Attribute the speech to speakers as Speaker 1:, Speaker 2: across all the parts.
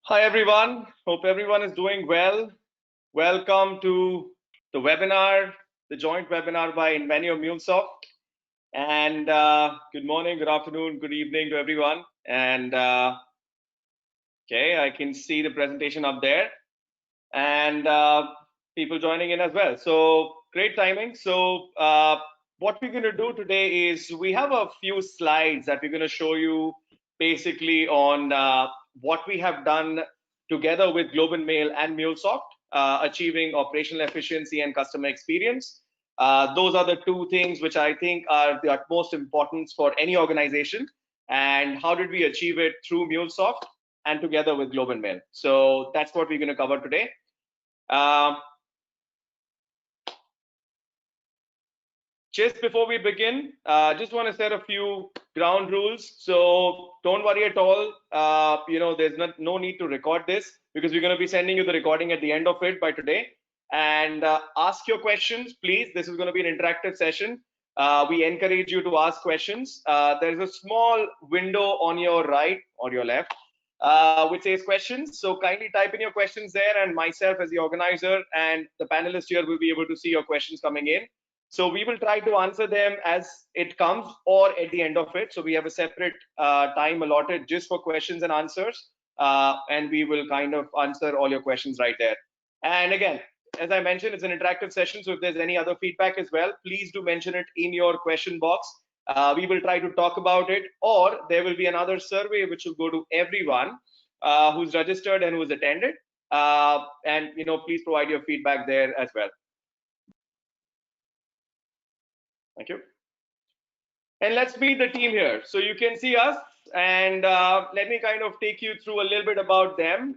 Speaker 1: Hi everyone, hope everyone is doing well. Welcome to the webinar, the joint webinar by Invenio MuleSoft. And good morning, good afternoon, good evening to everyone. And okay, I can see the presentation up there and people joining in as well. So great timing. So what we're going to do today is we have a few slides that we're going to show you basically on what we have done together with Globe and Mail and MuleSoft, achieving operational efficiency and customer experience. Those are the two things which I think are the utmost importance for any organization. And how did we achieve it through MuleSoft and together with Globe and Mail? So that's what we're going to cover today. Just before we begin, just want to set a few ground rules. So don't worry at all. There's no need to record this because we're going to be sending you the recording at the end of it by today. And ask your questions, please. This is going to be an interactive session. We encourage you to ask questions. There's a small window on your right or your left which says questions. So kindly type in your questions there, and myself as the organizer and the panelists here will be able to see your questions coming in. So we will try to answer them as it comes or at the end of it. So we have a separate time allotted just for questions and answers. And we will kind of answer all your questions right there. And again, as I mentioned, it's an interactive session. So if there's any other feedback as well, please do mention it in your question box. We will try to talk about it, or there will be another survey which will go to everyone who's registered and who's attended. And please provide your feedback there as well. Thank you. And let's meet the team here. So you can see us, and let me kind of take you through a little bit about them.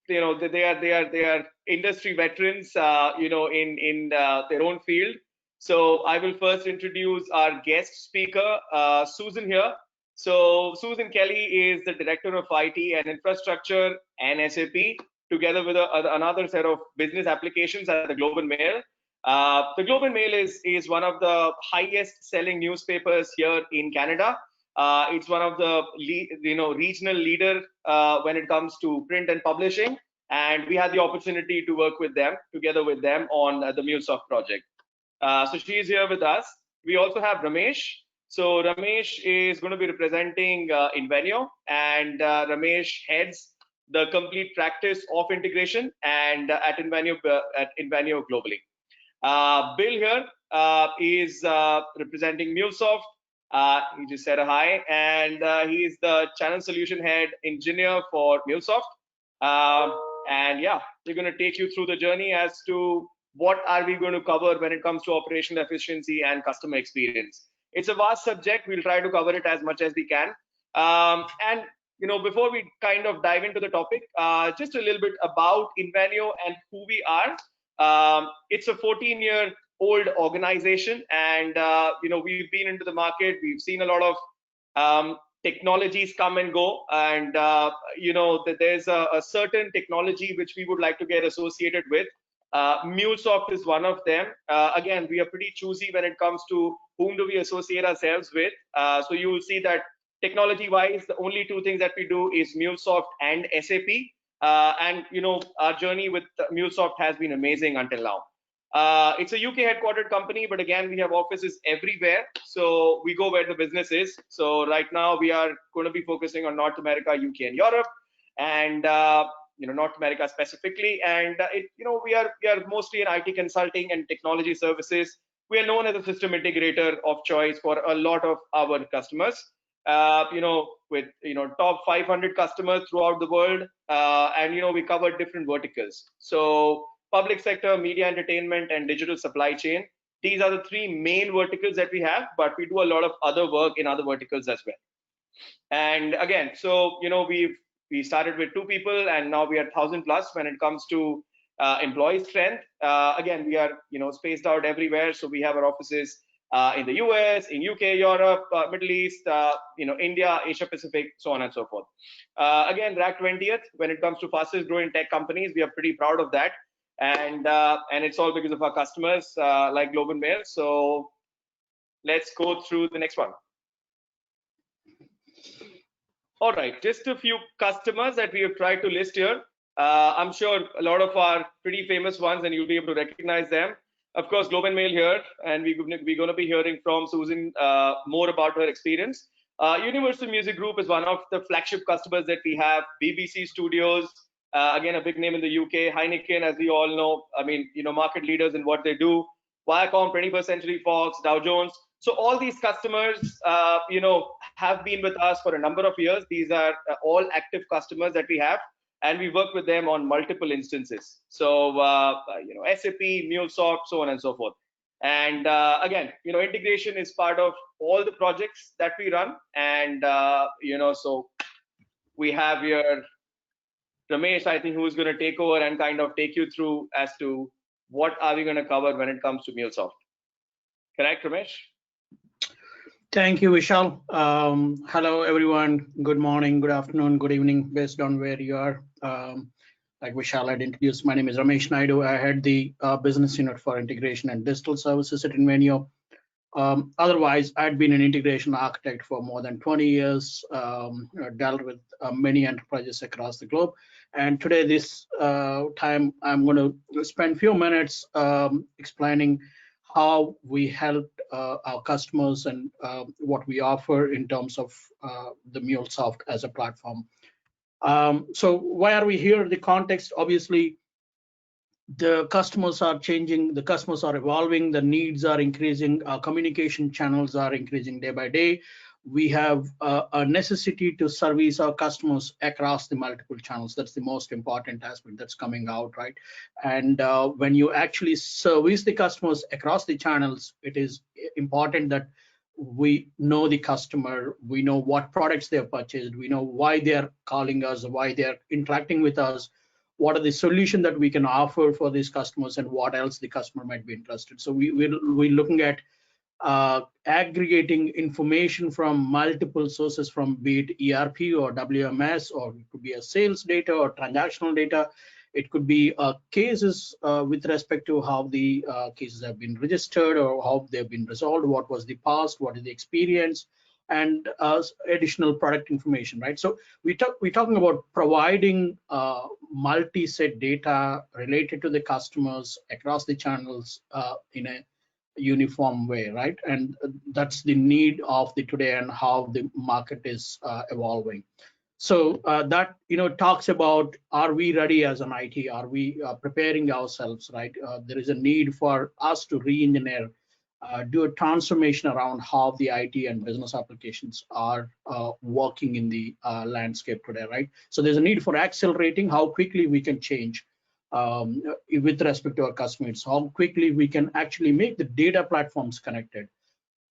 Speaker 1: They are industry veterans, in their own field. So I will first introduce our guest speaker, Susan here. So Susan Kelly is the Director of IT and Infrastructure and SAP, together with another set of business applications at the Globe and Mail. The Globe and Mail is one of the highest selling newspapers here in Canada. It's one of the regional leader when it comes to print and publishing, and we had the opportunity to work with them together with them on the MuleSoft project. So she is here with us. We also have Ramesh. So Ramesh is going to be representing Invenio, and Ramesh heads the complete practice of integration and at Invenio globally. Bill here is representing MuleSoft. He just said a hi, and he is the channel solution head engineer for MuleSoft. And yeah, we're going to take you through the journey as to what are we going to cover when it comes to operational efficiency and customer experience. It's a vast subject. We'll try to cover it as much as we can. And before we kind of dive into the topic, just a little bit about Invenio and who we are. It's a 14-year-old organization, and we've been into the market. We've seen a lot of technologies come and go, and there's a certain technology which we would like to get associated with. MuleSoft is one of them. Again, we are pretty choosy when it comes to whom do we associate ourselves with. So you will see that technology-wise, the only two things that we do is MuleSoft and SAP. And our journey with MuleSoft has been amazing until now. It's a UK headquartered company, but again, we have offices everywhere. So we go where the business is. So right now we are going to be focusing on North America, UK, and Europe, and North America specifically. And we are mostly in IT consulting and technology services. We are known as a system integrator of choice for a lot of our customers. With top 500 customers throughout the world, and we cover different verticals. So public sector, media, entertainment, and digital supply chain. These are the three main verticals that we have, but we do a lot of other work in other verticals as well. And again, so we started with 2 people, and now we are 1,000 plus when it comes to employee strength. Again, we are spaced out everywhere, so we have our offices in the US, in UK, Europe, Middle East, India, Asia Pacific, so on and so forth. Again, ranked 20th when it comes to fastest growing tech companies. We are pretty proud of that, and it's all because of our customers like Globe and Mail. So let's go through the next one. All right, just a few customers that we have tried to list here. I'm sure a lot of our pretty famous ones, and you'll be able to recognize them. Of course, Globe and Mail here, and we're going to be hearing from Susan more about her experience. Universal Music Group is one of the flagship customers that we have. BBC Studios, again, a big name in the UK. Heineken, as we all know, I mean, market leaders in what they do. Viacom, 21st Century Fox, Dow Jones. So all these customers, have been with us for a number of years. These are all active customers that we have, and we work with them on multiple instances. So, SAP, MuleSoft, so on and so forth. And again, integration is part of all the projects that we run. And, so we have here Ramesh, I think, who is going to take over and kind of take you through as to what are we going to cover when it comes to MuleSoft. Correct, Ramesh?
Speaker 2: Thank you, Vishal. Hello, everyone. Good morning, good afternoon, good evening, based on where you are. Like Vishal had introduced, my name is Ramesh Naidu. I head the business unit for integration and digital services at Invenio. Otherwise, I'd been an integration architect for more than 20 years, dealt with many enterprises across the globe. And today, this time, I'm going to spend a few minutes explaining how we help our customers and what we offer in terms of the MuleSoft as a platform. So why are we here? The context, obviously, the customers are changing, the customers are evolving, the needs are increasing, our communication channels are increasing day by day. We have a necessity to service our customers across the multiple channels. That's the most important aspect that's coming out, right? And when you actually service the customers across the channels, it is important that we know the customer, we know what products they've purchased, we know why they're calling us, why they're interacting with us, what are the solutions that we can offer for these customers, and what else the customer might be interested. So we're looking at aggregating information from multiple sources, from be it ERP or WMS, or it could be a sales data or transactional data. It could be cases with respect to how the cases have been registered or how they've been resolved, what was the past, what is the experience, and additional product information, right? So we're talking about providing multi-set data related to the customers across the channels in a uniform way, right? And that's the need of the today and how the market is evolving. So that talks about, are we ready as an IT? Are we preparing ourselves, right? There is a need for us to re-engineer, do a transformation around how the IT and business applications are working in the landscape today, right? So there's a need for accelerating how quickly we can change with respect to our customers, how quickly we can actually make the data platforms connected,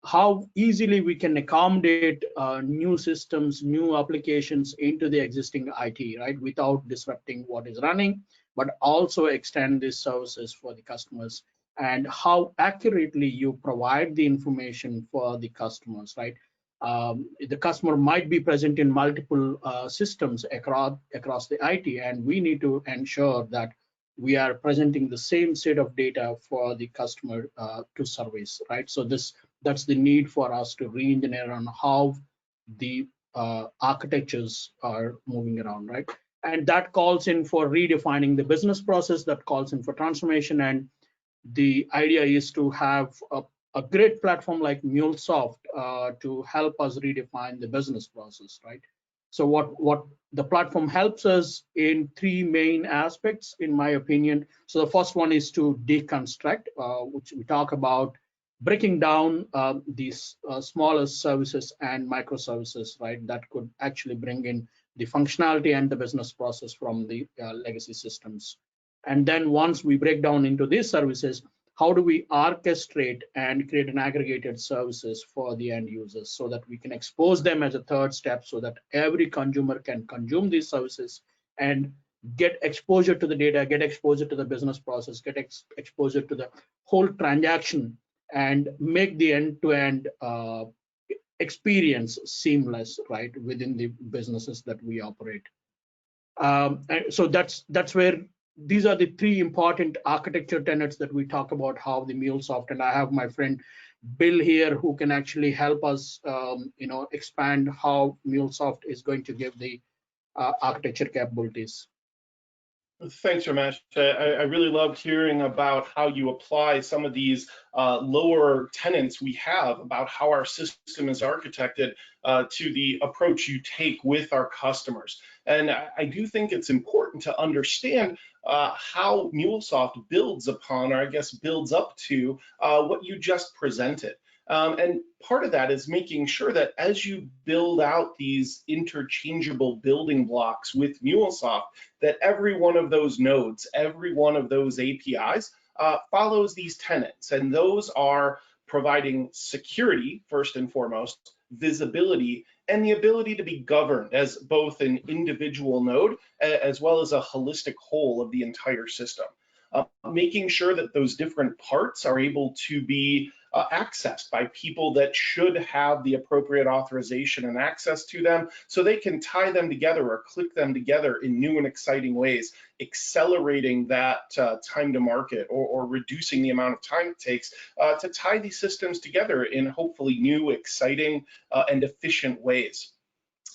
Speaker 2: how easily we can accommodate new systems, new applications into the existing IT, right, without disrupting what is running, but also extend these services for the customers, and how accurately you provide the information for the customers, right? The customer might be present in multiple systems across the IT, and we need to ensure that we are presenting the same set of data for the customer to service, right? So that's the need for us to re-engineer on how the architectures are moving around, right? And that calls in for redefining the business process, that calls in for transformation. And the idea is to have a great platform like MuleSoft to help us redefine the business process, right? So what the platform helps us in three main aspects, in my opinion. So the first one is to deconstruct, which we talk about breaking down these smaller services and microservices, right? That could actually bring in the functionality and the business process from the legacy systems. And then once we break down into these services, how do we orchestrate and create an aggregated services for the end users so that we can expose them as a third step, so that every consumer can consume these services and get exposure to the data, get exposure to the business process, get exposure to the whole transaction, and make the end-to-end experience seamless, right, within the businesses that we operate. And so that's where these are the three important architecture tenets that we talk about how the MuleSoft, and I have my friend Bill here, who can actually help us, expand how MuleSoft is going to give the architecture capabilities.
Speaker 3: Thanks, Ramesh. I really loved hearing about how you apply some of these lower tenets we have about how our system is architected to the approach you take with our customers. And I do think it's important to understand how MuleSoft builds upon, or I guess builds up to, what you just presented. And part of that is making sure that as you build out these interchangeable building blocks with MuleSoft, that every one of those nodes, every one of those APIs follows these tenets. And those are providing security, first and foremost, visibility, and the ability to be governed as both an individual node as well as a holistic whole of the entire system. Making sure that those different parts are able to be accessed by people that should have the appropriate authorization and access to them, so they can tie them together or click them together in new and exciting ways, accelerating that time to market, or reducing the amount of time it takes to tie these systems together in hopefully new, exciting, and efficient ways.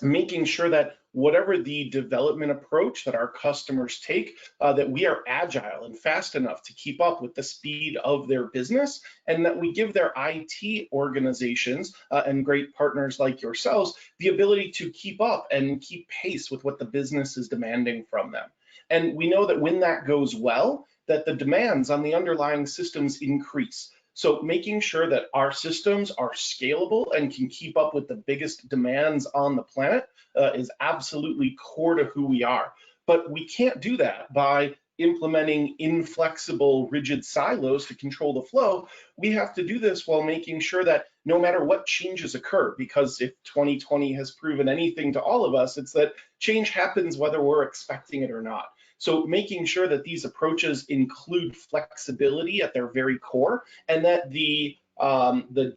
Speaker 3: Making sure that whatever the development approach that our customers take, that we are agile and fast enough to keep up with the speed of their business, and that we give their IT organizations and great partners like yourselves the ability to keep up and keep pace with what the business is demanding from them. And we know that when that goes well, that the demands on the underlying systems increase. So making sure that our systems are scalable and can keep up with the biggest demands on the planet is absolutely core to who we are. But we can't do that by implementing inflexible, rigid silos to control the flow. We have to do this while making sure that no matter what changes occur, because if 2020 has proven anything to all of us, it's that change happens whether we're expecting it or not. So making sure that these approaches include flexibility at their very core, and that the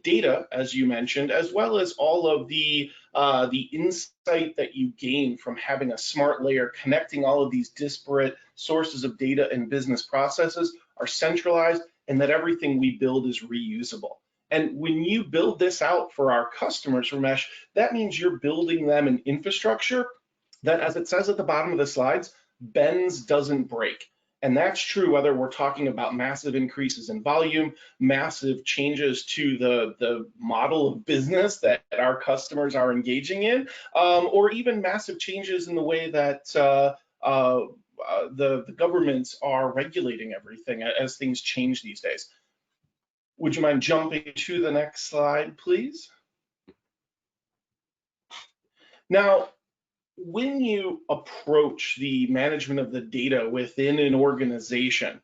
Speaker 3: data, as you mentioned, as well as all of the insight that you gain from having a smart layer connecting all of these disparate sources of data and business processes, are centralized, and that everything we build is reusable. And when you build this out for our customers, Ramesh, that means you're building them an infrastructure that, as it says at the bottom of the slides, bends, doesn't break. And that's true whether we're talking about massive increases in volume, massive changes to the model of business that our customers are engaging in, or even massive changes in the way that the governments are regulating everything as things change these days. Would you mind jumping to the next slide, please? Now, when you approach the management of the data within an organization,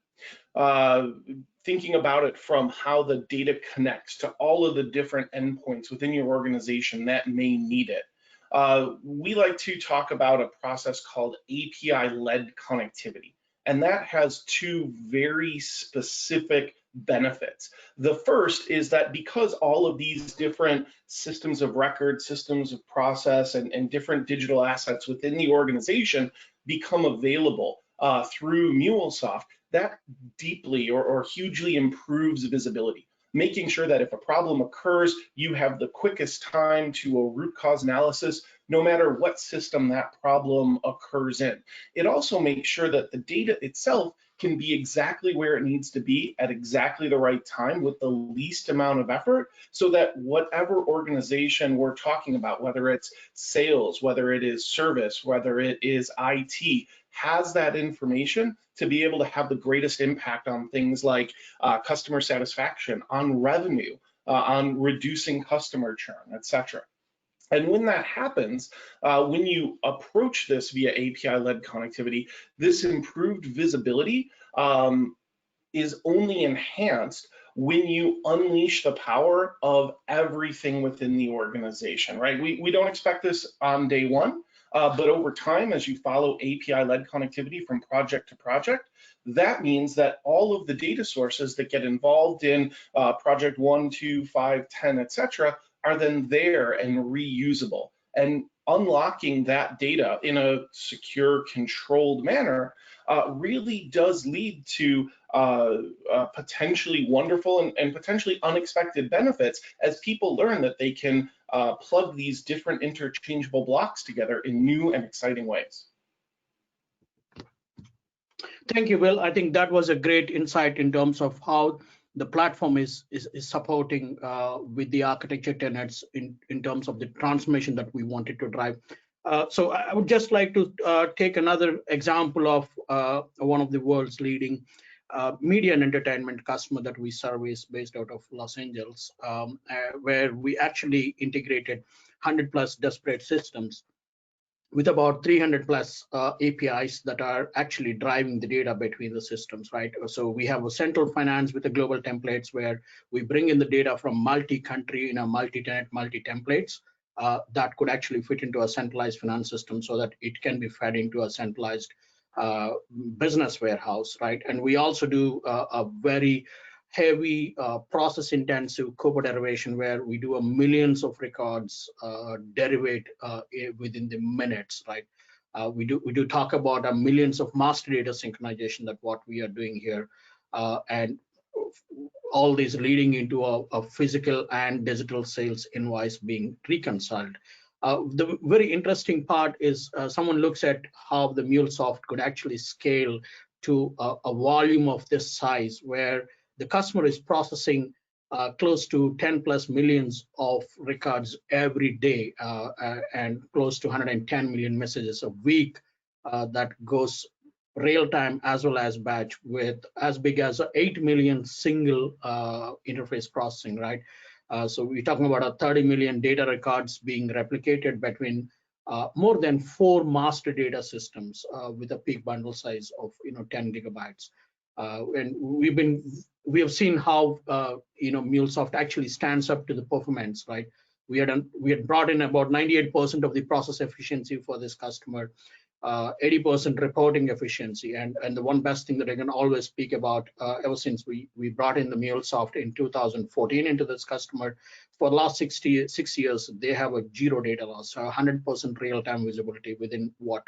Speaker 3: thinking about it from how the data connects to all of the different endpoints within your organization that may need it, we like to talk about a process called API-led connectivity. And that has two very specific benefits. The first is that because all of these different systems of record, systems of process, and different digital assets within the organization become available through MuleSoft, that deeply or hugely improves visibility, making sure that if a problem occurs, you have the quickest time to a root cause analysis, no matter what system that problem occurs in. It also makes sure that the data itself can be exactly where it needs to be at exactly the right time with the least amount of effort, so that whatever organization we're talking about, whether it's sales, whether it is service, whether it is IT, has that information to be able to have the greatest impact on things like customer satisfaction, on revenue, on reducing customer churn, etc. And when that happens, when you approach this via API-led connectivity, this improved visibility is only enhanced when you unleash the power of everything within the organization, right? We don't expect this on day one, but over time, as you follow API-led connectivity from project to project, that means that all of the data sources that get involved in project 1, 2, 5, 10, etc., are then there and reusable. And unlocking that data in a secure, controlled manner really does lead to potentially wonderful and potentially unexpected benefits as people learn that they can plug these different interchangeable blocks together in new and exciting ways.
Speaker 2: Thank you, Will. I think that was a great insight in terms of how the platform is supporting with the architecture tenets in terms of the transformation that we wanted to drive. So I would just like to take another example of one of the world's leading media and entertainment customer that we service based out of Los Angeles, where we actually integrated 100+ disparate systems with about 300 plus APIs that are actually driving the data between the systems, right? So we have a central finance with the global templates where we bring in the data from multi-country in a multi-tenant, multi-templates that could actually fit into a centralized finance system so that it can be fed into a centralized business warehouse, right? And we also do a very heavy process intensive code derivation where we do a millions of records derivate within the minutes, right? We do talk about a millions of master data synchronization that what we are doing here, and all these leading into a physical and digital sales invoice being reconciled. The very interesting part is someone looks at how the MuleSoft could actually scale to a volume of this size where the customer is processing close to 10+ millions of records every day and close to 110 million messages a week that goes real time as well as batch with as big as 8 million single interface processing, right? So we're talking about 30 million data records being replicated between more than 4 master data systems with a peak bundle size of 10 gigabytes. And we have seen how MuleSoft actually stands up to the performance, right? We had brought in about 98% of the process efficiency for this customer, 80% reporting efficiency, and the one best thing that I can always speak about ever since we brought in the MuleSoft in 2014 into this customer. For the last 6 years, they have a 0 data loss, 100% real-time visibility within what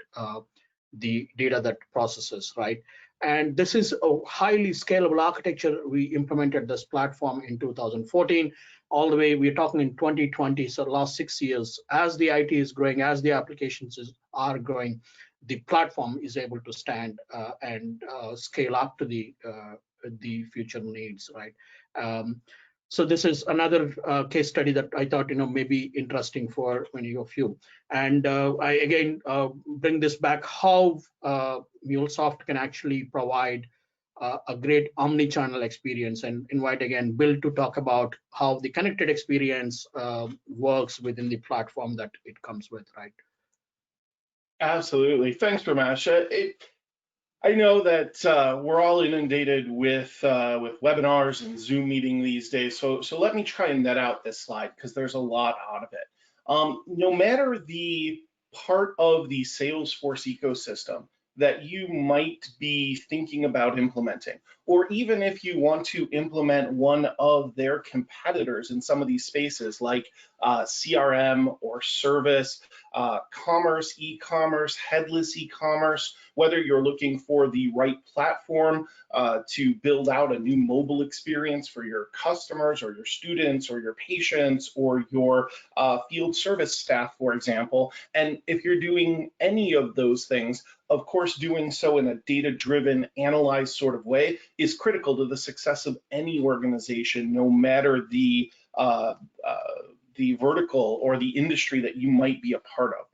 Speaker 2: the data that processes, right? And this is a highly scalable architecture. We implemented this platform in 2014, all the way we're talking in 2020. So the last 6 years, as the IT is growing, as the applications are growing, the platform is able to stand and scale up to the future needs, right? So this is another case study that I thought may be interesting for many of you. And I again bring this back how MuleSoft can actually provide a great omni-channel experience, and invite again Bill to talk about how the connected experience works within the platform that it comes with, right?
Speaker 3: Absolutely. Thanks, Ramesh. I know that we're all inundated with webinars and Zoom meeting these days, so let me try and net out this slide because there's a lot out of it. No matter the part of the Salesforce ecosystem that you might be thinking about implementing, or even if you want to implement one of their competitors in some of these spaces like CRM or service, commerce, e-commerce, headless e-commerce, whether you're looking for the right platform to build out a new mobile experience for your customers or your students or your patients or your field service staff, for example. And if you're doing any of those things, of course, doing so in a data-driven, analyzed sort of way is critical to the success of any organization, no matter the vertical or the industry that you might be a part of.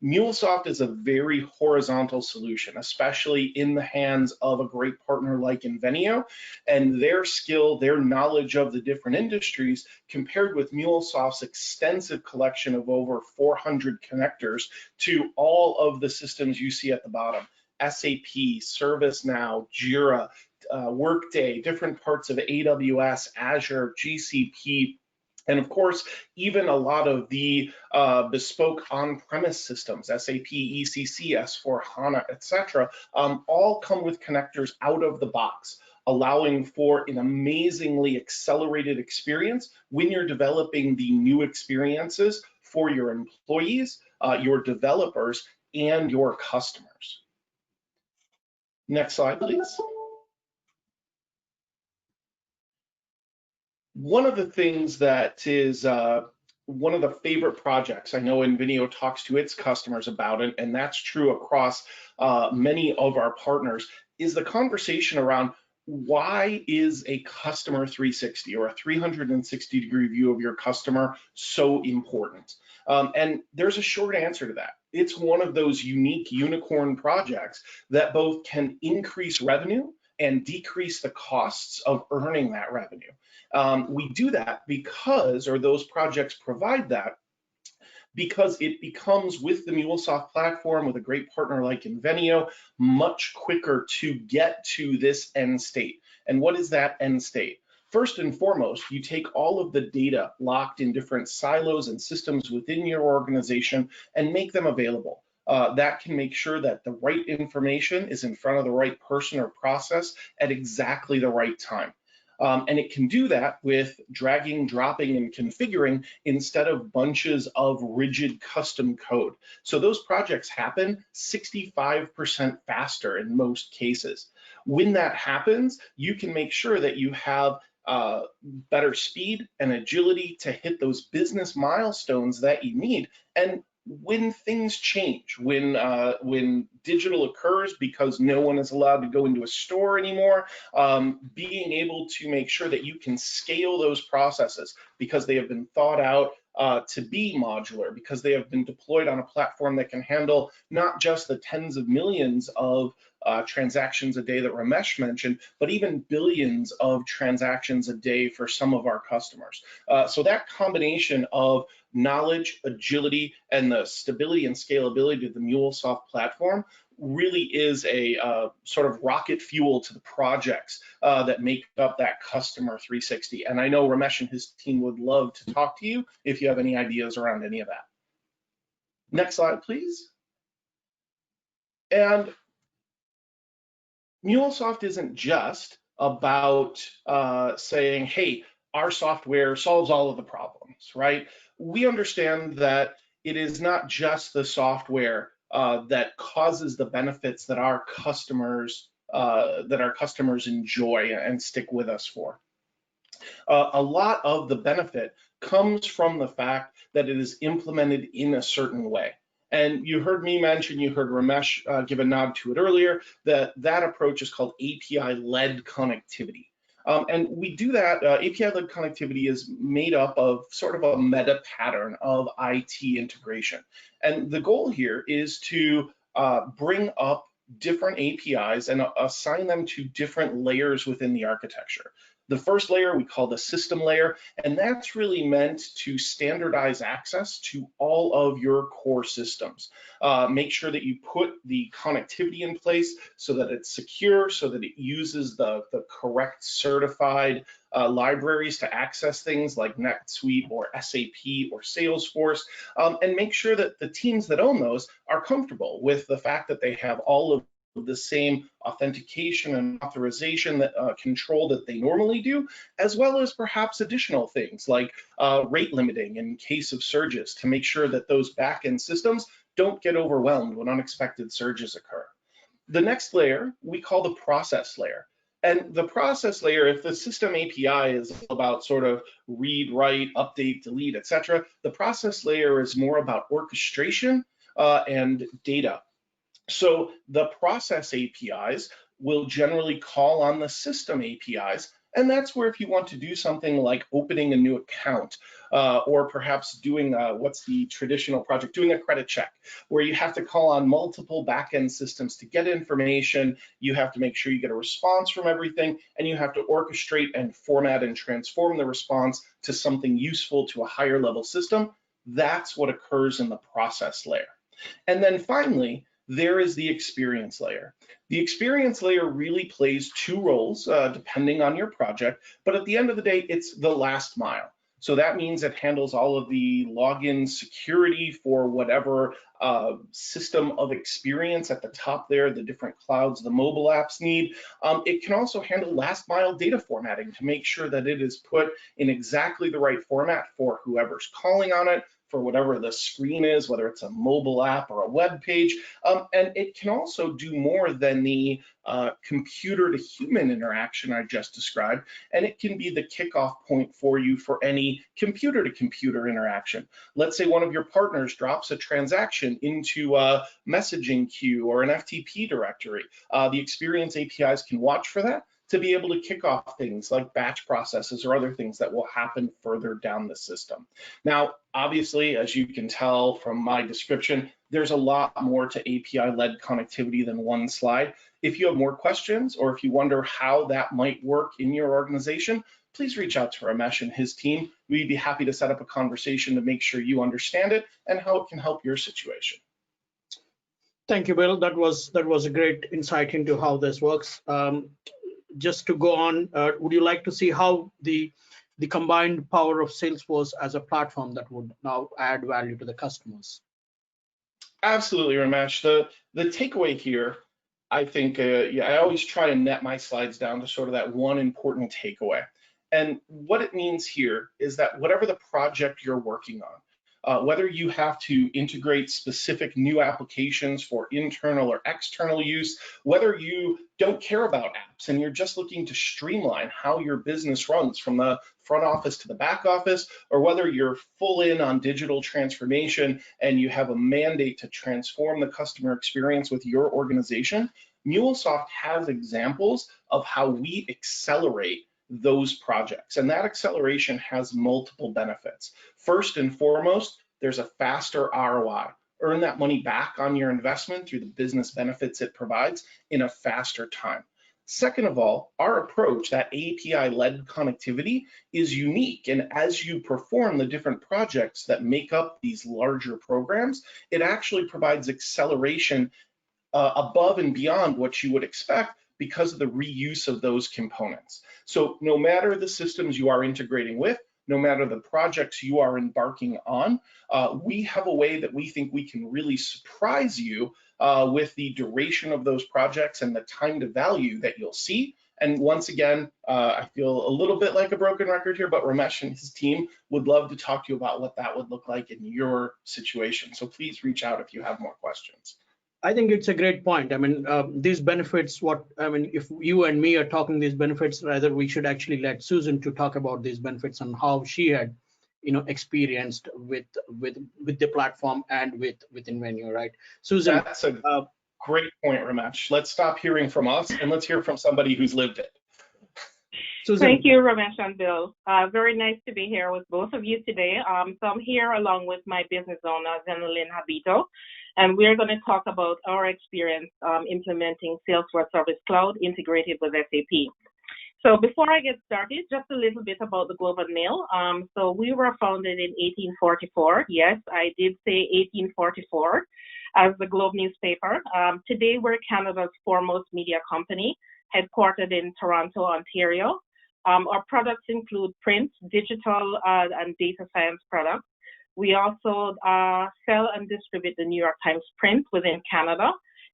Speaker 3: MuleSoft is a very horizontal solution, especially in the hands of a great partner like Invenio, and their skill, their knowledge of the different industries, compared with MuleSoft's extensive collection of over 400 connectors to all of the systems you see at the bottom: SAP, ServiceNow, Jira, Workday, different parts of AWS, Azure, GCP, and of course, even a lot of the bespoke on-premise systems, SAP, ECC, S4HANA, etc., all come with connectors out of the box. allowing for an amazingly accelerated experience when you're developing the new experiences for your employees, your developers, and your customers. Next slide, please. One of the things that is one of the favorite projects I know Invenio talks to its customers about it, and that's true across many of our partners, is the conversation around why is a customer 360 or a 360-degree view of your customer so important? And there's a short answer to that. It's one of those unique unicorn projects that both can increase revenue and decrease the costs of earning that revenue. We do that because, or those projects provide that, because it becomes, with the MuleSoft platform, with a great partner like Invenio, much quicker to get to this end state. And what is that end state? First and foremost, you take all of the data locked in different silos and systems within your organization and make them available. That can make sure that the right information is in front of the right person or process at exactly the right time. And it can do that with dragging, dropping, and configuring instead of bunches of rigid custom code. So those projects happen 65% faster in most cases. When that happens, you can make sure that you have better speed and agility to hit those business milestones that you need. And when things change, when digital occurs because no one is allowed to go into a store anymore, being able to make sure that you can scale those processes because they have been thought out to be modular, because they have been deployed on a platform that can handle not just the tens of millions of transactions a day that Ramesh mentioned, but even billions of transactions a day for some of our customers. So that combination of knowledge, agility, and the stability and scalability of the MuleSoft platform really is a sort of rocket fuel to the projects that make up that customer 360. And I know Ramesh and his team would love to talk to you if you have any ideas around any of that. Next slide, please. And MuleSoft isn't just about saying, hey, our software solves all of the problems, right? We understand that it is not just the software that causes the benefits that our customers enjoy and stick with us for. A lot of the benefit comes from the fact that it is implemented in a certain way. And you heard me mention, you heard Ramesh give a nod to it earlier, that approach is called API-led connectivity. And we do that, API-led connectivity is made up of sort of a meta pattern of IT integration. And the goal here is to bring up different APIs and assign them to different layers within the architecture. The first layer we call the system layer, and that's really meant to standardize access to all of your core systems. Make sure that you put the connectivity in place so that it's secure, so that it uses the correct certified libraries to access things like NetSuite or SAP or Salesforce, and make sure that the teams that own those are comfortable with the fact that they have all of the same authentication and authorization that control that they normally do, as well as perhaps additional things like rate limiting in case of surges to make sure that those back-end systems don't get overwhelmed when unexpected surges occur. The next layer we call the process layer. And the process layer, if the system API is about sort of read, write, update, delete, etc., the process layer is more about orchestration and data. So the process APIs will generally call on the system APIs, and that's where if you want to do something like opening a new account or perhaps doing what's the traditional project, doing a credit check, where you have to call on multiple backend systems to get information, you have to make sure you get a response from everything, and you have to orchestrate and format and transform the response to something useful to a higher level system. That's what occurs in the process layer. And then finally, there is the experience layer. The experience layer really plays two roles depending on your project, but at the end of the day, it's the last mile. So that means it handles all of the login security for whatever system of experience at the top there, the different clouds the mobile apps need. It can also handle last mile data formatting to make sure that it is put in exactly the right format for whoever's calling on it, for whatever the screen is, whether it's a mobile app or a web page. And it can also do more than the computer to human interaction I just described, and it can be the kickoff point for you for any computer to computer interaction. Let's say one of your partners drops a transaction into a messaging queue or an FTP directory. The Experience APIs can watch for that to be able to kick off things like batch processes or other things that will happen further down the system. Now, obviously, as you can tell from my description, there's a lot more to API-led connectivity than one slide. If you have more questions or if you wonder how that might work in your organization, please reach out to Ramesh and his team. We'd be happy to set up a conversation to make sure you understand it and how it can help your situation.
Speaker 2: Thank you, Bill. That was a great insight into how this works. Just to go on, would you like to see how the combined power of Salesforce as a platform that would now add value to the customers?
Speaker 3: Absolutely, Ramesh. The takeaway here, I think, I always try to net my slides down to sort of that one important takeaway. And what it means here is that whatever the project you're working on, whether you have to integrate specific new applications for internal or external use, whether you don't care about apps and you're just looking to streamline how your business runs from the front office to the back office, or whether you're full in on digital transformation and you have a mandate to transform the customer experience with your organization, MuleSoft has examples of how we accelerate those projects. And that acceleration has multiple benefits. First and foremost, there's a faster ROI. Earn that money back on your investment through the business benefits it provides in a faster time. Second of all, our approach, that API-led connectivity, is unique. And as you perform the different projects that make up these larger programs, it actually provides acceleration above and beyond what you would expect because of the reuse of those components. So no matter the systems you are integrating with, no matter the projects you are embarking on, we have a way that we think we can really surprise you with the duration of those projects and the time to value that you'll see. And once again, I feel a little bit like a broken record here, but Ramesh and his team would love to talk to you about what that would look like in your situation. So please reach out if you have more questions.
Speaker 2: I think it's a great point. I mean, these benefits, if you and me are talking these benefits, rather we should actually let Susan to talk about these benefits and how she had, experienced with the platform and with Invenio, right? Susan.
Speaker 3: That's a great point, Ramesh. Let's stop hearing from us and let's hear from somebody who's lived it.
Speaker 2: Susan.
Speaker 4: Thank you, Ramesh and Bill. Very nice to be here with both of you today. So I'm here along with my business owner, Zenalyn Habito, and we're going to talk about our experience implementing Salesforce Service Cloud integrated with SAP. So before I get started, just a little bit about the Globe and Mail. So we were founded in 1844. Yes, I did say 1844 as the Globe newspaper. Today, we're Canada's foremost media company, headquartered in Toronto, Ontario. Our products include print, digital, and data science products. We also sell and distribute the New York Times print within Canada,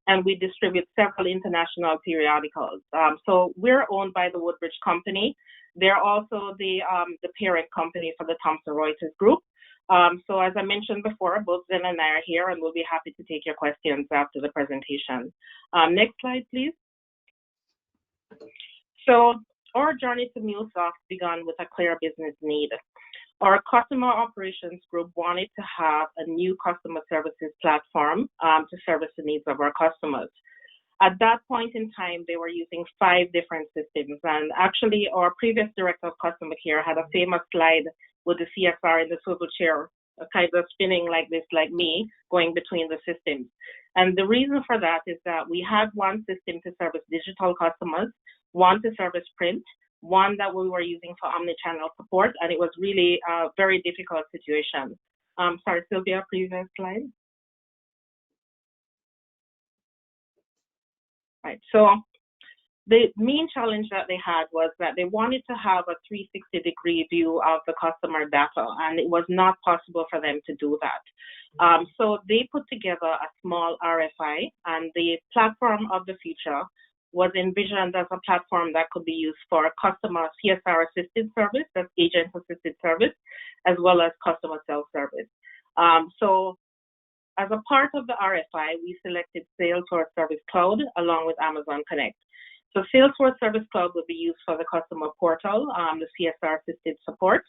Speaker 4: and we distribute several international periodicals. So we're owned by the Woodbridge Company. They're also the parent company for the Thomson Reuters Group. So as I mentioned before, both Zen and I are here, and we'll be happy to take your questions after the presentation. Next slide, please. So our journey to MuleSoft began with a clear business need. Our customer operations group wanted to have a new customer services platform to service the needs of our customers. At that point in time, they were using 5 different systems. And actually, our previous director of customer care had a famous slide with the CSR in the swivel chair, kind of spinning like this, like me, going between the systems. And the reason for that is that we had one system to service digital customers, one to service print, one that we were using for omnichannel support, and it was really a very difficult situation. Sorry, Sylvia, previous slide. Right, so The main challenge that they had was that they wanted to have a 360-degree view of the customer data, and it was not possible for them to do that. So they put together a small RFI, and the platform of the future was envisioned as a platform that could be used for customer CSR-assisted service, that's agent-assisted service, as well as customer self-service. So as a part of the RFI, we selected Salesforce Service Cloud along with Amazon Connect. So Salesforce Service Cloud would be used for the customer portal, the CSR-assisted support.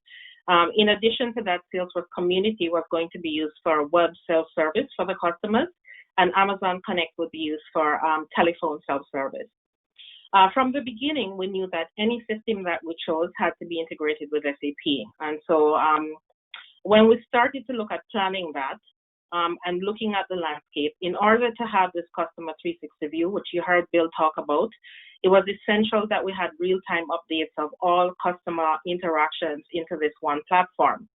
Speaker 4: In addition to that, Salesforce Community was going to be used for web self-service for the customers, and Amazon Connect would be used for telephone self-service. From the beginning, we knew that any system that we chose had to be integrated with SAP. And so when we started to look at planning that and looking at the landscape, in order to have this customer 360 view, which you heard Bill talk about, it was essential that we had real-time updates of all customer interactions into this one platform.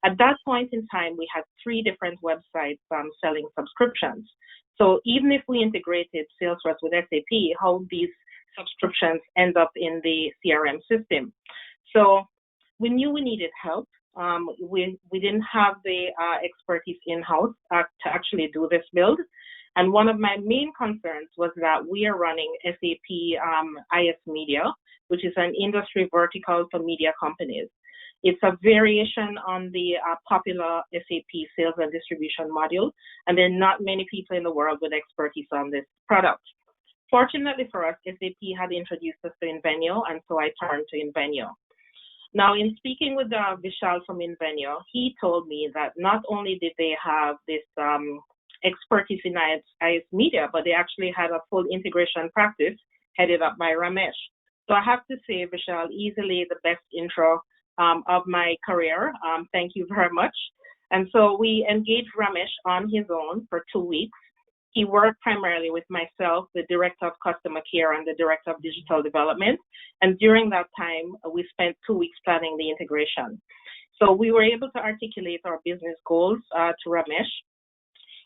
Speaker 4: At that point in time, we had 3 different websites selling subscriptions. So even if we integrated Salesforce with SAP, how these subscriptions end up in the CRM system. So we knew we needed help. We didn't have the expertise in-house to actually do this build. And one of my main concerns was that we are running SAP IS Media, which is an industry vertical for media companies. It's a variation on the popular SAP sales and distribution module, and there are not many people in the world with expertise on this product. Fortunately for us, SAP had introduced us to Invenio, and so I turned to Invenio. Now, in speaking with Vishal from Invenio, he told me that not only did they have this expertise in IS Media, but they actually had a full integration practice headed up by Ramesh. So I have to say, Vishal, easily the best intro of my career. Thank you very much. And so we engaged Ramesh on his own for 2 weeks. He worked primarily with myself, the Director of Customer Care and the Director of Digital Development. And during that time, we spent 2 weeks planning the integration. So we were able to articulate our business goals to Ramesh.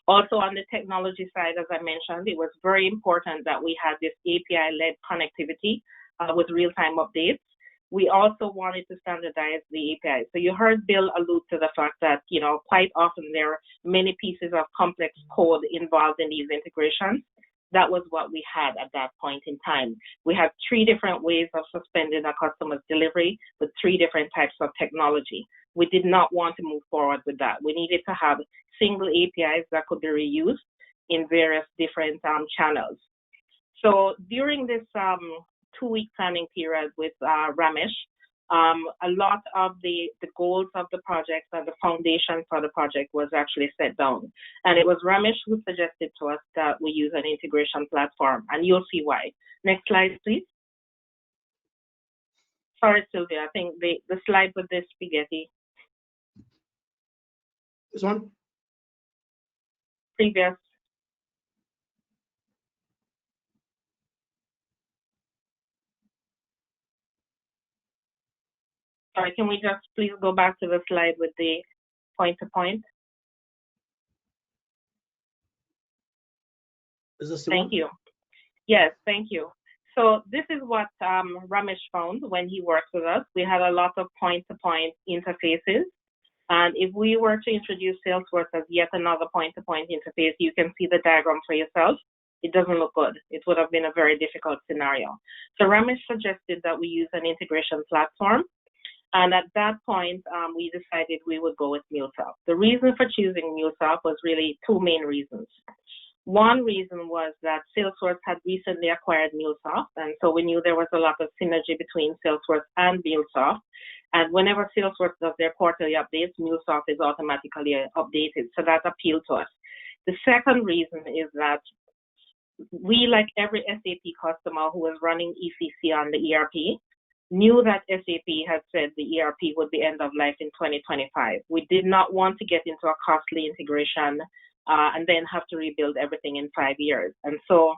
Speaker 4: Also on the technology side, as I mentioned, it was very important that we had this API-led connectivity with real-time updates. We also wanted to standardize the API. So you heard Bill allude to the fact that, quite often there are many pieces of complex code involved in these integrations. That was what we had at that point in time. We had 3 different ways of suspending a customer's delivery with 3 different types of technology. We did not want to move forward with that. We needed to have single APIs that could be reused in various different channels. So during this 2-week planning period with Ramesh, a lot of the goals of the project and the foundation for the project was actually set down. And it was Ramesh who suggested to us that we use an integration platform, and you'll see why. Next slide, please. Sorry, Sylvia, I think the slide with the spaghetti.
Speaker 2: This one?
Speaker 4: Previous. Sorry, can we just please go back to the slide with the point-to-point?
Speaker 2: Is this the
Speaker 4: Thank
Speaker 2: one?
Speaker 4: you. Yes, thank you. So this is what Ramesh found when he worked with us. We had a lot of point-to-point interfaces. And if we were to introduce Salesforce as yet another point-to-point interface, you can see the diagram for yourself. It doesn't look good. It would have been a very difficult scenario. So Ramesh suggested that we use an integration platform. And at that point, we decided we would go with MuleSoft. The reason for choosing MuleSoft was really 2 main reasons. One reason was that Salesforce had recently acquired MuleSoft, and so we knew there was a lot of synergy between Salesforce and MuleSoft. And whenever Salesforce does their quarterly updates, MuleSoft is automatically updated, so that appealed to us. The second reason is that we, like every SAP customer who was running ECC on the ERP, knew that SAP had said the ERP would be end of life in 2025. We did not want to get into a costly integration and then have to rebuild everything in 5 years. And so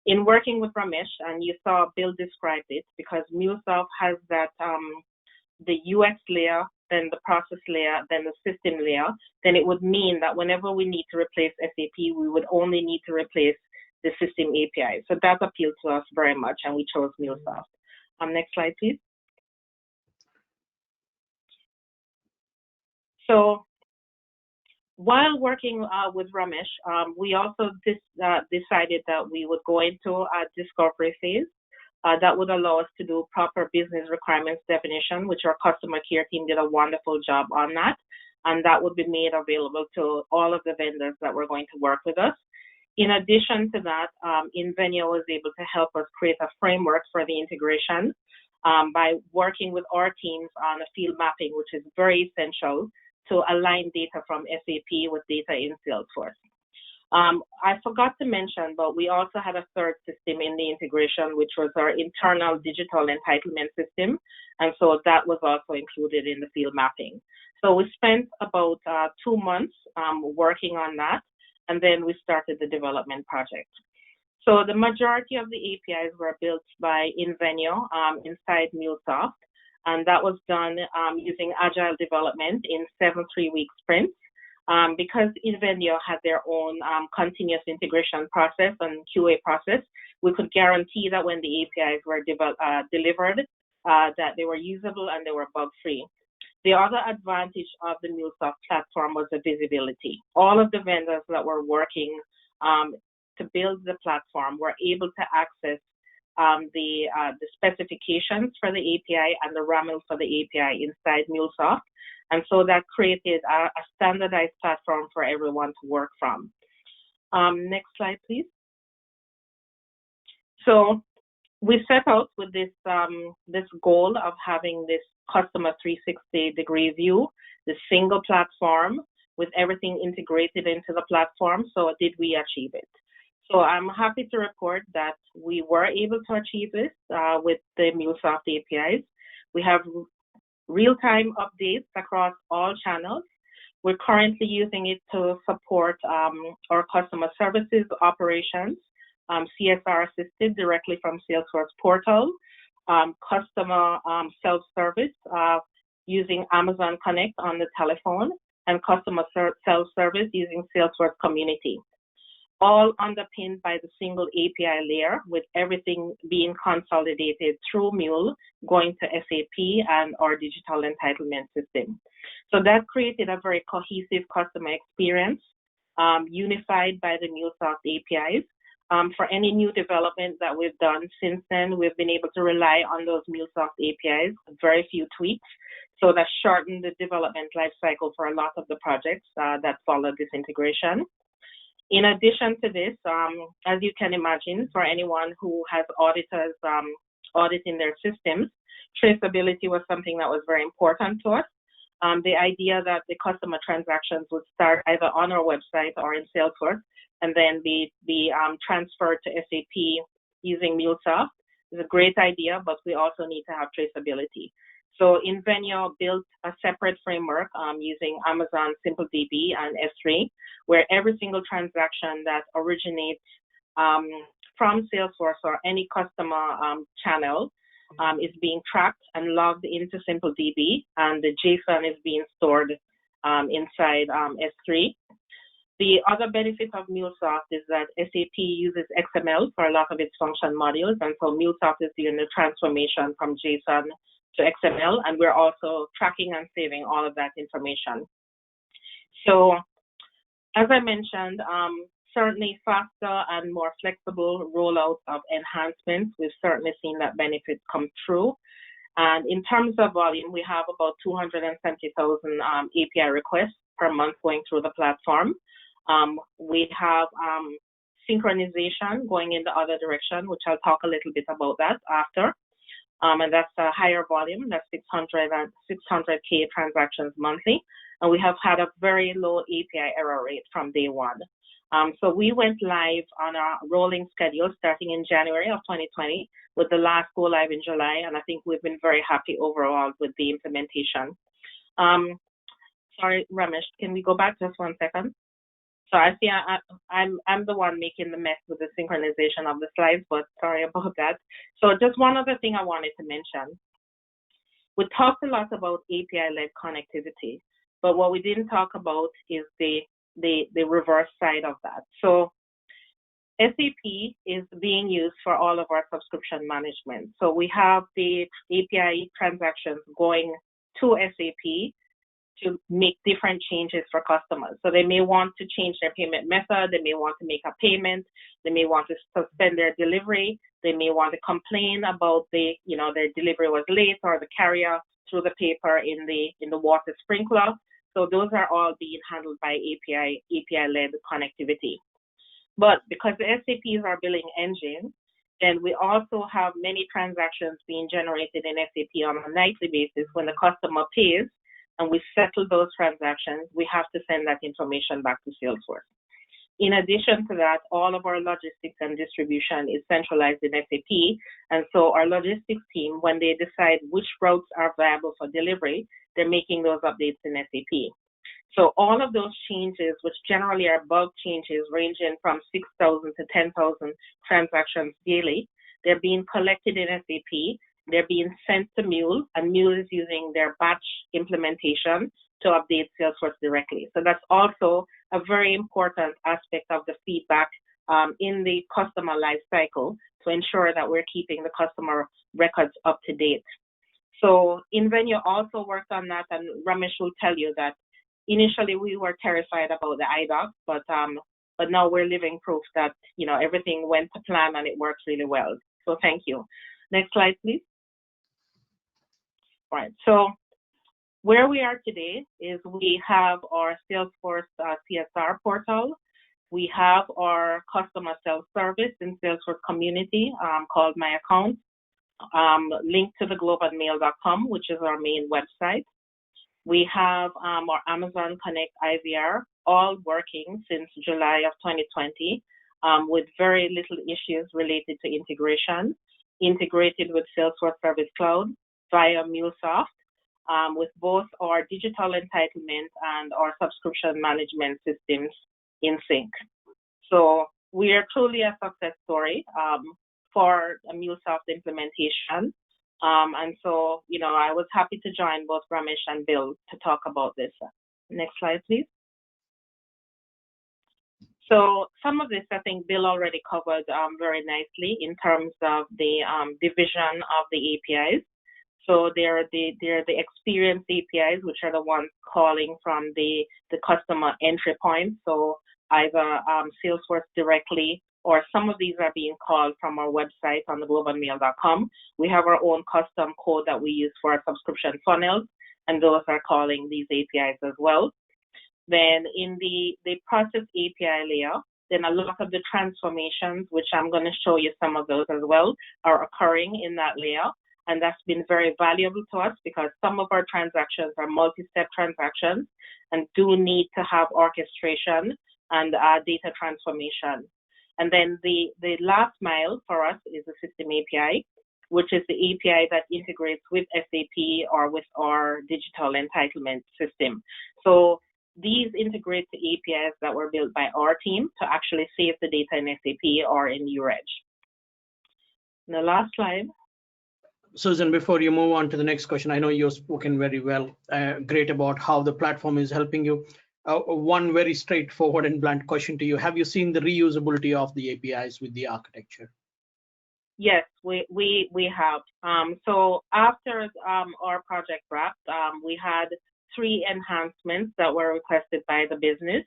Speaker 4: in working with Ramesh, and you saw Bill described it, because MuleSoft has that the UX layer, then the process layer, then the system layer, then it would mean that whenever we need to replace SAP, we would only need to replace the system API. So that appealed to us very much, and we chose MuleSoft. Next slide, please. So while working with Ramesh, we also decided that we would go into a discovery phase that would allow us to do proper business requirements definition, which our customer care team did a wonderful job on that. And that would be made available to all of the vendors that were going to work with us. In addition to that, Invenio was able to help us create a framework for the integration by working with our teams on a field mapping, which is very essential to align data from SAP with data in Salesforce. I forgot to mention, but we also had a third system in the integration, which was our internal digital entitlement system. And so that was also included in the field mapping. So we spent about 2 months working on that, and then we started the development project. So the majority of the APIs were built by Invenio inside MuleSoft, and that was done using agile development in 7 3-week sprints. Because Invenio had their own continuous integration process and QA process, we could guarantee that when the APIs were delivered, that they were usable and they were bug-free. The other advantage of the MuleSoft platform was the visibility. All of the vendors that were working to build the platform were able to access the specifications for the API and the RAML for the API inside MuleSoft. And so that created a standardized platform for everyone to work from. Next slide, please. So we set out with this, this goal of having this customer 360-degree view, the single platform with everything integrated into the platform. So did we achieve it? So I'm happy to report that we were able to achieve this with the MuleSoft APIs. We have real-time updates across all channels. We're currently using it to support our customer services operations, CSR assisted directly from Salesforce portal, customer self-service using Amazon Connect on the telephone, and customer self-service using Salesforce Community, all underpinned by the single API layer with everything being consolidated through Mule going to SAP and our digital entitlement system. So that created a very cohesive customer experience unified by the MuleSoft APIs. For any new development that we've done since then, we've been able to rely on those MuleSoft APIs, very few tweaks, so that shortened the development lifecycle for a lot of the projects that followed this integration. In addition to this, as you can imagine, for anyone who has auditors auditing their systems, traceability was something that was very important to us. The idea that the customer transactions would start either on our website or in Salesforce and then be transferred to SAP using MuleSoft is a great idea, but we also need to have traceability. So Invenio built a separate framework using Amazon SimpleDB and S3, where every single transaction that originates from Salesforce or any customer channel is being tracked and logged into SimpleDB, and the JSON is being stored inside S3. The other benefit of MuleSoft is that SAP uses XML for a lot of its function modules, and so MuleSoft is doing the transformation from JSON to XML, and we're also tracking and saving all of that information. So, as I mentioned, certainly faster and more flexible rollout of enhancements. We've certainly seen that benefit come through. And in terms of volume, we have about 270,000 API requests per month going through the platform. We have synchronization going in the other direction, which I'll talk a little bit about that after. And that's a higher volume, that's 600K transactions monthly. And we have had a very low API error rate from day one. So we went live on a rolling schedule starting in January of 2020 with the last go live in July. And I think we've been very happy overall with the implementation. Sorry, Ramesh, can we go back just 1 second? So I see I'm the one making the mess with the synchronization of the slides, but sorry about that. So just one other thing I wanted to mention. We talked a lot about API-led connectivity, but what we didn't talk about is the reverse side of that. So SAP is being used for all of our subscription management. So we have the API transactions going to SAP to make different changes for customers. So they may want to change their payment method, they may want to make a payment, they may want to suspend their delivery, they may want to complain about their delivery was late or the carrier threw the paper in the water sprinkler. So those are all being handled by API-led connectivity. But because the SAP is our billing engine, then we also have many transactions being generated in SAP on a nightly basis. When the customer pays and we settle those transactions, we have to send that information back to Salesforce. In addition to that, all of our logistics and distribution is centralized in SAP. And so our logistics team, when they decide which routes are viable for delivery, they're making those updates in SAP. So all of those changes, which generally are bulk changes ranging from 6,000 to 10,000 transactions daily, they're being collected in SAP. They're being sent to Mule, and Mule is using their batch implementation to update Salesforce directly. So that's also a very important aspect of the feedback in the customer life cycle to ensure that we're keeping the customer records up to date. So InVenue also worked on that, and Ramesh will tell you that initially we were terrified about the IDOC, but now we're living proof that everything went to plan and it works really well. So thank you. Next slide, please. All right. So where we are today is we have our Salesforce CSR portal. We have our customer self-service in Salesforce community called My Account, linked to the globeandmail.com, which is our main website. We have our Amazon Connect IVR, all working since July of 2020 with very little issues related to integration, integrated with Salesforce Service Cloud via MuleSoft, with both our digital entitlement and our subscription management systems in sync. So we are truly a success story for a MuleSoft implementation. And so, I was happy to join both Ramesh and Bill to talk about this. Next slide, please. So some of this, I think Bill already covered very nicely in terms of the division of the APIs. So they're the experience APIs, which are the ones calling from the customer entry point. So either Salesforce directly, or some of these are being called from our website on the globeandmail.com. We have our own custom code that we use for our subscription funnels, and those are calling these APIs as well. Then in the process API layer, then a lot of the transformations, which I'm going to show you some of those as well, are occurring in that layer. And that's been very valuable to us because some of our transactions are multi-step transactions and do need to have orchestration and data transformation. And then the last mile for us is the system API, which is the API that integrates with SAP or with our digital entitlement system. So these integrate the APIs that were built by our team to actually save the data in SAP or in UReg. The last slide.
Speaker 2: Susan, before you move on to the next question, I know you've spoken very well, great about how the platform is helping you. One very straightforward and blunt question to you. Have you seen the reusability of the APIs with the architecture?
Speaker 4: Yes, we have. So after our project wrapped, we had 3 enhancements that were requested by the business.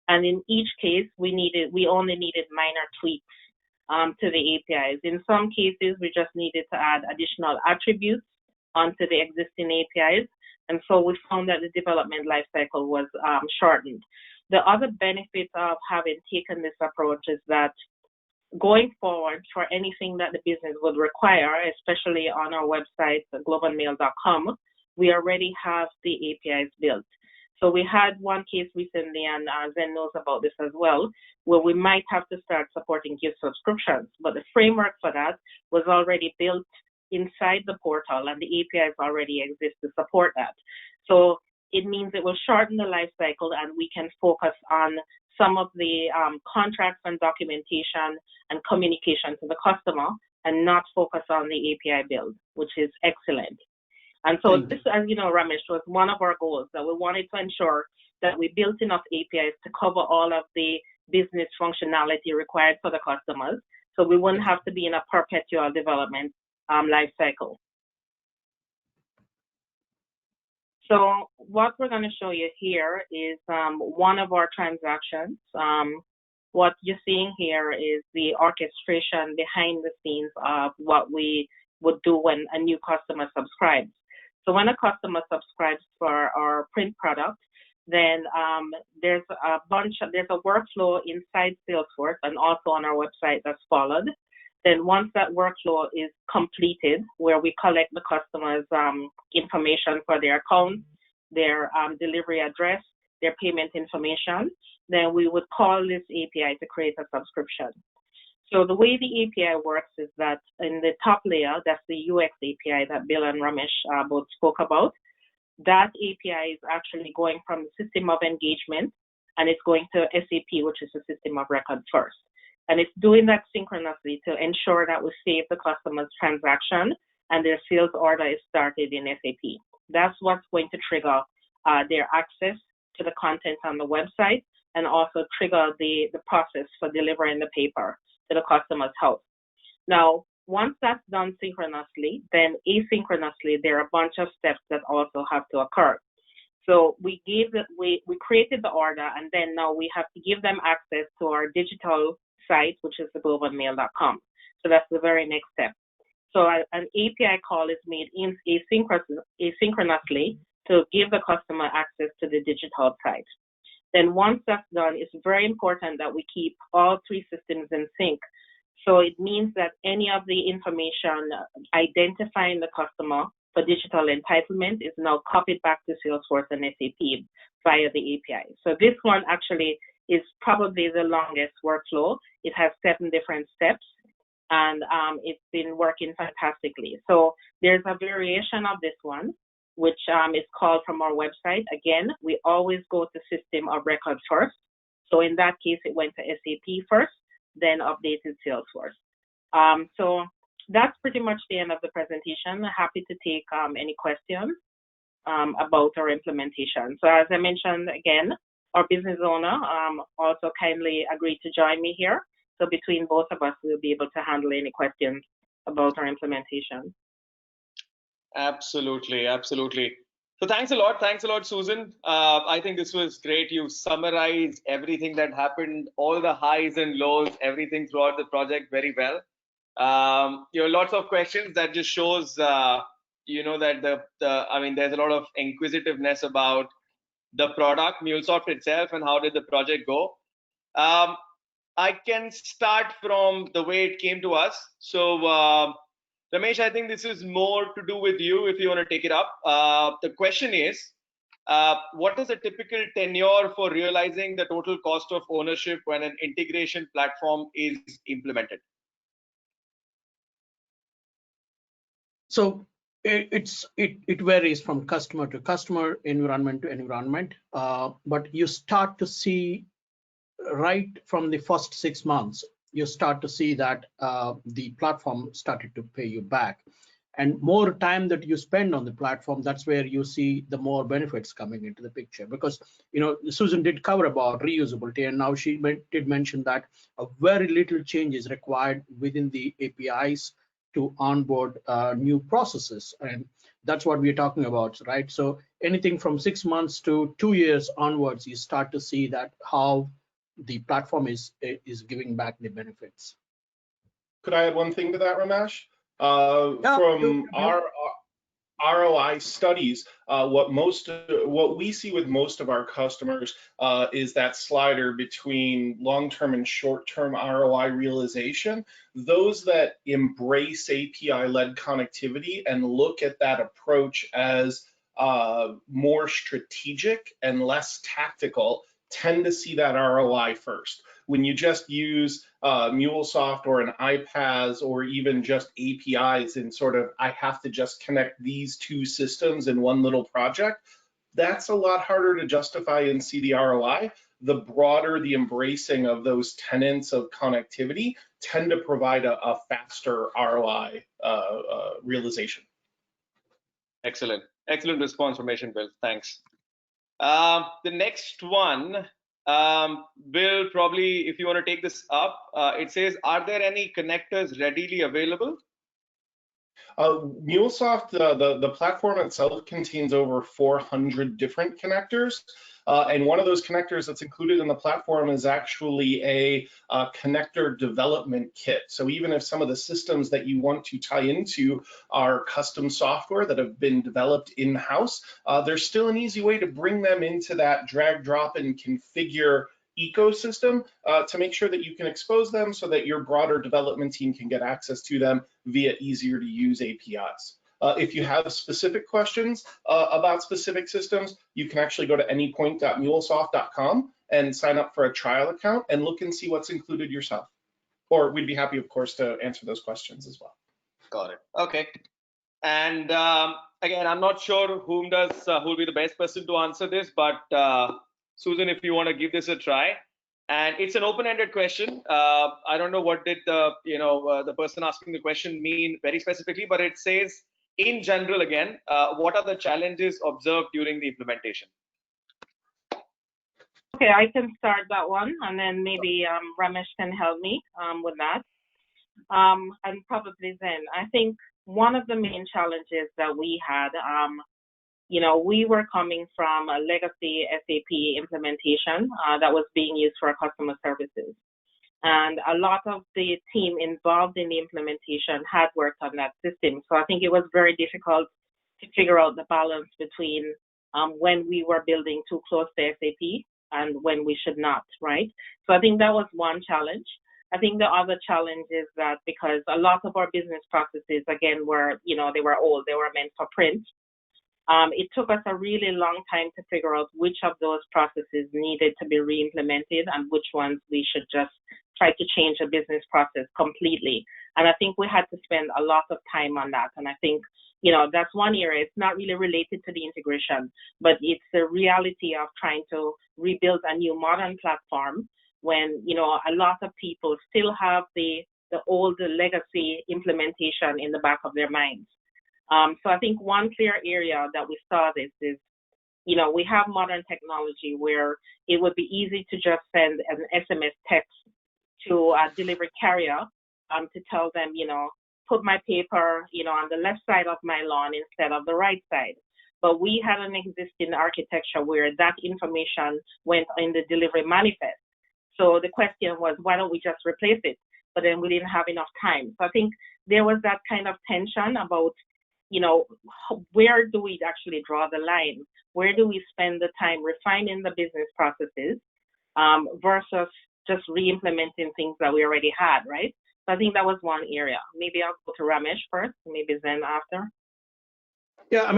Speaker 4: And in each case, we only needed minor tweaks to the APIs. In some cases, we just needed to add additional attributes onto the existing APIs. And so we found that the development lifecycle was shortened. The other benefit of having taken this approach is that going forward, for anything that the business would require, especially on our website, globeandmail.com, we already have the APIs built. So we had one case recently, and Zen knows about this as well, where we might have to start supporting gift subscriptions, but the framework for that was already built inside the portal, and the APIs already exist to support that. So it means it will shorten the life cycle, and we can focus on some of the contracts and documentation and communication to the customer, and not focus on the API build, which is excellent. And so this, as you know, Ramesh, was one of our goals, that we wanted to ensure that we built enough APIs to cover all of the business functionality required for the customers. So we wouldn't have to be in a perpetual development life cycle. So what we're going to show you here is one of our transactions. What you're seeing here is the orchestration behind the scenes of what we would do when a new customer subscribes. So when a customer subscribes for our print product, then there's a workflow inside Salesforce and also on our website that's followed. Then once that workflow is completed, where we collect the customer's information for their account, their delivery address, their payment information, then we would call this API to create a subscription. So the way the API works is that in the top layer, that's the UX API that Bill and Ramesh both spoke about. That API is actually going from the system of engagement and it's going to SAP, which is the system of record first. And it's doing that synchronously to ensure that we save the customer's transaction and their sales order is started in SAP. That's what's going to trigger their access to the content on the website and also trigger the process for delivering the paper to the customer's house. Now, once that's done synchronously, then asynchronously, there are a bunch of steps that also have to occur. So we created the order, and then now we have to give them access to our digital site, which is theglobalmail.com. So that's the very next step. So an API call is made asynchronously to give the customer access to the digital site. Then once that's done, it's very important that we keep all three systems in sync. So it means that any of the information identifying the customer for digital entitlement is now copied back to Salesforce and SAP via the API. So this one actually is probably the longest workflow. It has 7 different steps, and it's been working fantastically. So there's a variation of this one, which is called from our website. Again, we always go to system of record first. So in that case, it went to SAP first, then updated Salesforce. So that's pretty much the end of the presentation. Happy to take any questions about our implementation. So as I mentioned, again, our business owner also kindly agreed to join me here. So between both of us, we'll be able to handle any questions about our implementation.
Speaker 1: Absolutely, absolutely. So thanks a lot, Susan. I think this was great. You summarized everything that happened, all the highs and lows, everything throughout the project very well. Lots of questions that just shows, that there's a lot of inquisitiveness about the product, MuleSoft itself, and how did the project go. I can start from the way it came to us. So, Ramesh, I think this is more to do with you if you want to take it up. The question is, what is a typical tenure for realizing the total cost of ownership when an integration platform is implemented?
Speaker 2: So it varies from customer to customer, environment to environment, but you start to see right from the first 6 months, you start to see that the platform started to pay you back. And more time that you spend on the platform, that's where you see the more benefits coming into the picture. Because, Susan did cover about reusability, and now she did mention that a very little change is required within the APIs to onboard new processes. And that's what we're talking about, right? So anything from 6 months to 2 years onwards, you start to see that how the platform is giving back the benefits.
Speaker 3: Could I add one thing to that, Ramesh? From our ROI studies, what we see with most of our customers is that slider between long-term and short-term ROI realization. Those that embrace API-led connectivity and look at that approach as more strategic and less tactical tend to see that ROI first. When you just use MuleSoft or an iPaaS or even just APIs and sort of, I have to just connect these 2 systems in one little project, that's a lot harder to justify and see the ROI. The broader the embracing of those tenets of connectivity tend to provide a faster ROI realization.
Speaker 1: Excellent response, Bill. Thanks. The next one, Bill, probably if you want to take this up, it says, are there any connectors readily available?
Speaker 3: MuleSoft, the platform itself contains over 400 different connectors. And one of those connectors that's included in the platform is actually a connector development kit. So even if some of the systems that you want to tie into are custom software that have been developed in-house, there's still an easy way to bring them into that drag, drop, and configure ecosystem to make sure that you can expose them so that your broader development team can get access to them via easier to use APIs. If you have specific questions about specific systems, you can actually go to anypoint.mulesoft.com and sign up for a trial account and look and see what's included yourself. Or we'd be happy, of course, to answer those questions as well.
Speaker 1: Got it. Okay. And again, I'm not sure who will be the best person to answer this, but Susan, if you want to give this a try. And it's an open-ended question. I don't know what did the person asking the question mean very specifically, but it says, in general, again, what are the challenges observed during the implementation?
Speaker 4: Okay, I can start that one, and then maybe Ramesh can help me with that. And probably then, I think one of the main challenges that we had, we were coming from a legacy SAP implementation that was being used for customer services. And a lot of the team involved in the implementation had worked on that system. So I think it was very difficult to figure out the balance between when we were building too close to SAP and when we should not, right? So I think that was one challenge. I think the other challenge is that because a lot of our business processes, again, were, they were old, they were meant for print. It took us a really long time to figure out which of those processes needed to be re-implemented and which ones we should just try to change the business process completely. And I think we had to spend a lot of time on that. And I think, that's one area. It's not really related to the integration, but it's the reality of trying to rebuild a new modern platform when, a lot of people still have the old legacy implementation in the back of their minds. So I think one clear area that we saw this is, we have modern technology where it would be easy to just send an SMS text to a delivery carrier to tell them, put my paper, on the left side of my lawn instead of the right side. But we had an existing architecture where that information went in the delivery manifest. So the question was, why don't we just replace it? But then we didn't have enough time. So I think there was that kind of tension about, where do we actually draw the line? Where do we spend the time refining the business processes versus just re-implementing things that we already had, right? So I think that was one area. Maybe I'll go to Ramesh first, maybe Zen after.
Speaker 2: Yeah,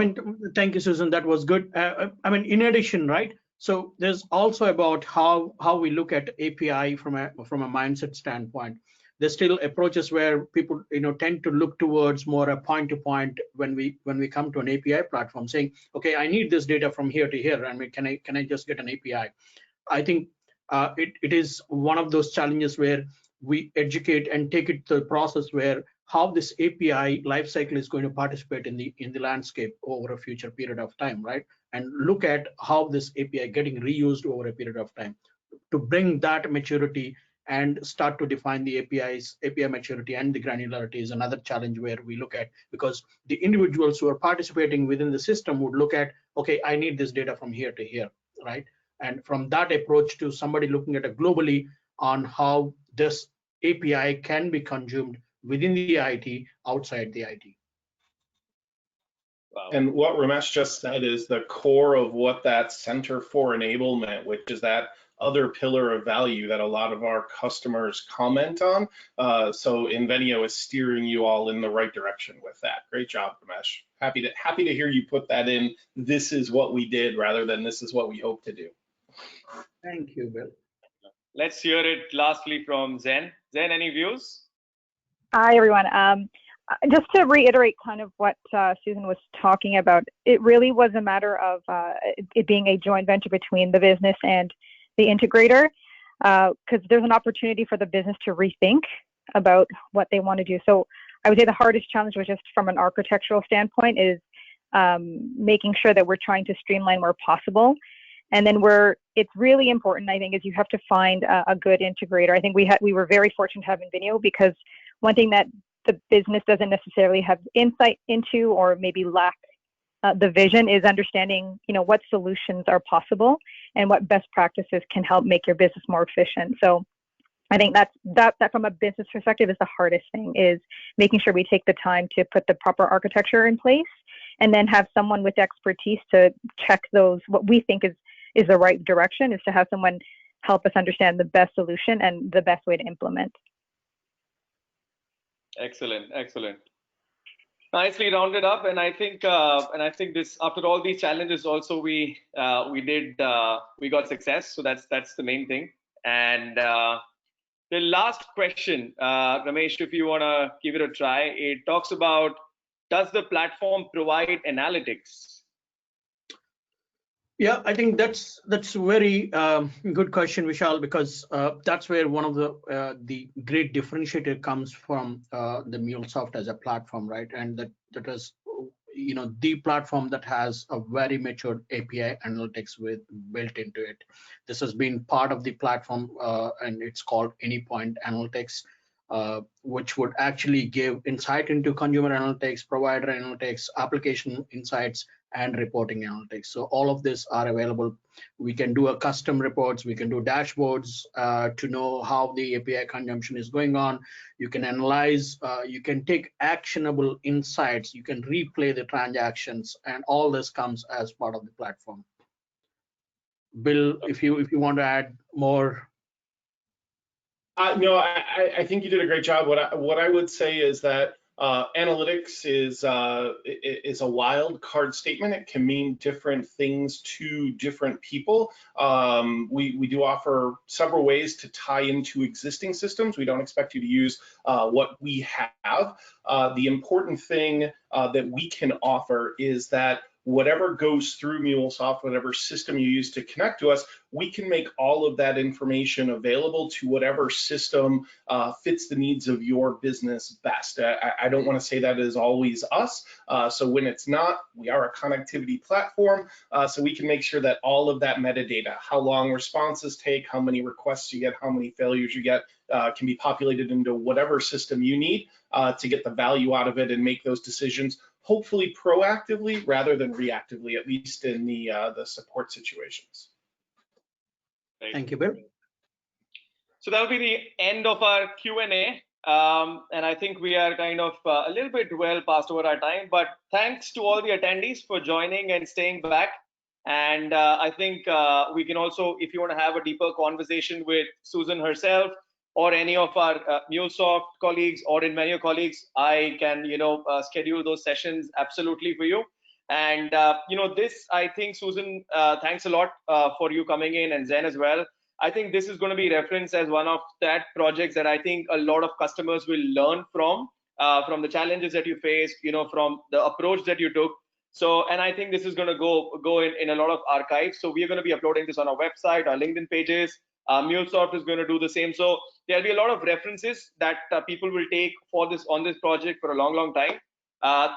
Speaker 2: thank you, Susan. That was good. In addition, right? So there's also about how we look at API from a mindset standpoint. There's still approaches where people tend to look towards more a point-to-point when we come to an API platform, saying, okay, I need this data from here to here. Can I just get an API? I think it is one of those challenges where we educate and take it to the process where how this API lifecycle is going to participate in the landscape over a future period of time, right? And look at how this API getting reused over a period of time to bring that maturity and start to define the API maturity and the granularity is another challenge where we look at, because the individuals who are participating within the system would look at, okay, I need this data from here to here, right? And from that approach to somebody looking at it globally on how this API can be consumed within the IT, outside the IT.
Speaker 3: Wow. And what Ramesh just said is the core of what that Center for Enablement, which is that other pillar of value that a lot of our customers comment on. So Invenio is steering you all in the right direction with that. Great job, Ramesh. Happy to hear you put that in. This is what we did rather than this is what we hope to do.
Speaker 2: Thank you, Bill.
Speaker 1: Let's hear it lastly from Zen. Zen, any views?
Speaker 5: Hi, everyone. Just to reiterate kind of what Susan was talking about, it really was a matter of it being a joint venture between the business and the integrator, because there's an opportunity for the business to rethink about what they want to do. So I would say the hardest challenge was just from an architectural standpoint is making sure that we're trying to streamline where possible And then it's really important, I think, is you have to find a good integrator. I think we were very fortunate to have Invenio, because one thing that the business doesn't necessarily have insight into, or maybe lack the vision, is understanding, what solutions are possible and what best practices can help make your business more efficient. So I think that from a business perspective is the hardest thing, is making sure we take the time to put the proper architecture in place, and then have someone with expertise to check those, what we think is the right direction, is to have someone help us understand the best solution and the best way to implement.
Speaker 1: Excellent, excellent. Nicely rounded up, and I think this, after all these challenges, also we got success. So that's the main thing. And the last question, Ramesh, if you want to give it a try, it talks about, does the platform provide analytics?
Speaker 2: Yeah, I think that's a very good question, Vishal, because that's where one of the great differentiator comes from, the MuleSoft as a platform, right? And that is, the platform that has a very mature API analytics built into it. This has been part of the platform, and it's called Anypoint Analytics, which would actually give insight into consumer analytics, provider analytics, application insights, and reporting analytics. So all of this are available. We can do a custom reports, we can do dashboards to know how the API consumption is going on. You can analyze, you can take actionable insights, you can replay the transactions, and all this comes as part of the platform. Bill, if you want to add more.
Speaker 3: No, I think you did a great job. What I would say is that analytics is a wild card statement. It can mean different things to different people. We do offer several ways to tie into existing systems. We don't expect you to use what we have. The important thing that we can offer is that whatever goes through MuleSoft, whatever system you use to connect to us, we can make all of that information available to whatever system fits the needs of your business best. I don't want to say that is always us. So when it's not, we are a connectivity platform. So we can make sure that all of that metadata, how long responses take, how many requests you get, how many failures you get, can be populated into whatever system you need to get the value out of it and make those decisions, hopefully proactively rather than reactively, at least in the support situations.
Speaker 2: Thank you, Bill.
Speaker 1: So that will be the end of our Q&A. And I think we are kind of a little bit well past over our time, but thanks to all the attendees for joining and staying back. And I think we can also, if you want to have a deeper conversation with Susan herself, or any of our MuleSoft colleagues or Invenio colleagues, I can, schedule those sessions absolutely for you. And, this, I think, Susan, thanks a lot for you coming in, and Zen as well. I think this is going to be referenced as one of that projects that I think a lot of customers will learn from the challenges that you faced, from the approach that you took. So, and I think this is going to go in a lot of archives. So we are going to be uploading this on our website, our LinkedIn pages. MuleSoft is going to do the same. So there'll be a lot of references that people will take on this project for a long time.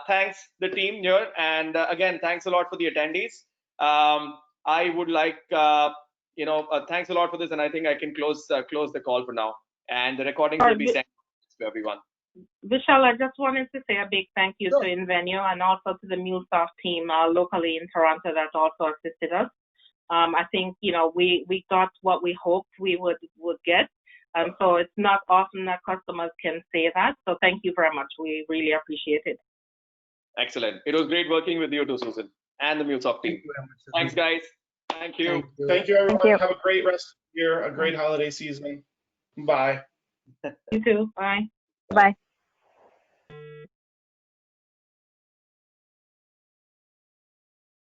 Speaker 1: Thanks the team here, and again, thanks a lot for the attendees. I would like, thanks a lot for this, and I think I can close the call for now. And the recording will be sent to everyone.
Speaker 4: Vishal, I just wanted to say a big thank you to Invenio and also to the MuleSoft team locally in Toronto that also assisted us. I think, we got what we hoped we would get. And so it's not often that customers can say that. So thank you very much. We really appreciate it.
Speaker 1: Excellent. It was great working with you too, Susan, and the MuleSoft team. Thanks, guys. Thank you.
Speaker 3: Thank you, everyone. Have a great rest of the year, a great holiday season. Bye.
Speaker 4: You too. Bye.
Speaker 5: Bye.